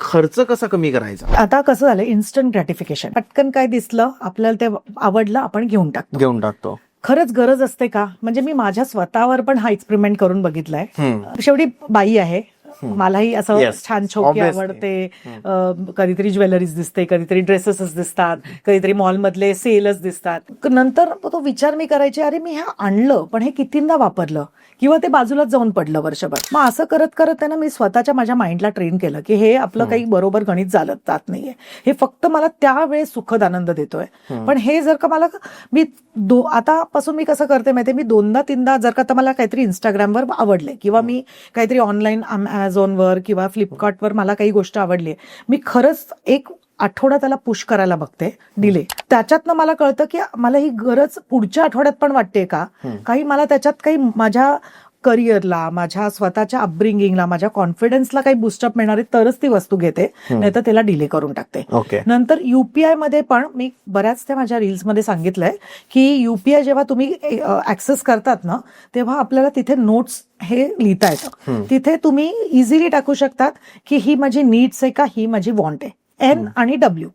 खर्च कसा कमी करायचा? आता कसं झालं, इन्स्टंट ग्रॅटिफिकेशन, पटकन काय दिसलं आपल्याला ते आवडलं आपण घेऊन टाकतो. खरंच गरज असते का? म्हणजे मी माझ्या स्वतःवर पण हा एक्सपेरिमेंट करून बघितलाय. शेवटी बाई आहे, मलाही असं छान छोकी आवडते, कधीतरी ज्वेलरीज दिसते, कधीतरी ड्रेसेसच दिसतात, कधीतरी मॉलमधले सेलच दिसतात. नंतर तो विचार मी करायचे, अरे मी हे आणलं पण हे कितींदा वापरलं, किंवा ते बाजूलाच जाऊन पडलं वर्षभर. मग असं करत करत ना मी स्वतःच्या माझ्या माइंडला ट्रेन केलं की हे आपलं काही बरोबर गणित चालत जात नाहीये, हे फक्त मला त्यावेळेस सुखद आनंद देतोय. पण हे जर का मला मी आतापासून मी कसं करते माहितीये, मी 2दा-3दा जर का मला काहीतरी इंस्टाग्रामवर आवडले किंवा मी काहीतरी ऑनलाईन अमेझॉनवर किंवा फ्लिपकार्टवर मला काही गोष्ट आवडली, मी खरंच एक आठवडा त्याला पुश करायला बघते, डिले. त्याच्यातनं मला कळतं की मला ही गरज पुढच्या आठवड्यात पण वाटते का, काही मला त्याच्यात काही माझ्या करिअरला, माझ्या स्वतःच्या अपब्रिंगिंगला, माझ्या कॉन्फिडन्सला काही बुस्टअप मिळणार आहे तरच ती वस्तू घेते, नाही तर त्याला डिले करून टाकते. नंतर युपीआय मध्ये पण मी बऱ्याच त्या माझ्या रील्समध्ये सांगितलंय की युपीआय जेव्हा तुम्ही ऍक्सेस करतात ना, तेव्हा आपल्याला तिथे नोट्स हे लिहिता येतं. तिथे तुम्ही इझिली टाकू शकतात की ही माझी नीड्स आहे का, ही माझी वॉन्ट आहे, एन आणि डब्ल्यू.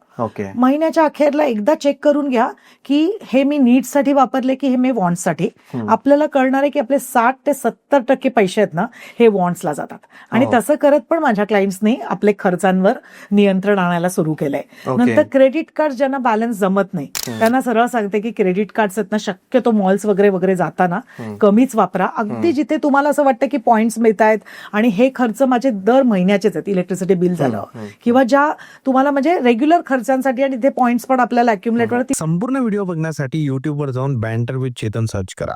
महिन्याच्या अखेरला एकदा चेक करून घ्या की हे मी नीड्स साठी वापरले की हे मी वॉन्ट्स साठी. आपल्याला कळणार आहे की आपले 60 ते 70% पैसे आहेत ना हे वॉन्ट्सला जातात. आणि तसं करत पण माझ्या क्लायंट्सनी आपले खर्चांवर नियंत्रण आणायला सुरू केलंय. नंतर क्रेडिट कार्ड ज्यांना बॅलन्स जमत नाही त्यांना सरळ सांगते की क्रेडिट कार्ड्स आहेत ना, शक्यतो मॉल्स वगैरे वगैरे जाताना कमीच वापरा. अगदी जिथे तुम्हाला असं वाटतं की पॉइंट्स मिळत आहेत आणि हे खर्च माझे दर महिन्याचेच आहेत, इलेक्ट्रिसिटी बिल झालं किंवा ज्या तुम्हाला म्हणजे रेग्युलर खर्चांसाठी, आणि ते पॉइंट्स पण आपल्याला अक्युमुलेट होतात. संपूर्ण व्हिडिओ बघण्यासाठी YouTube वर जाऊन बँटर विथ चेतन सर्च करा.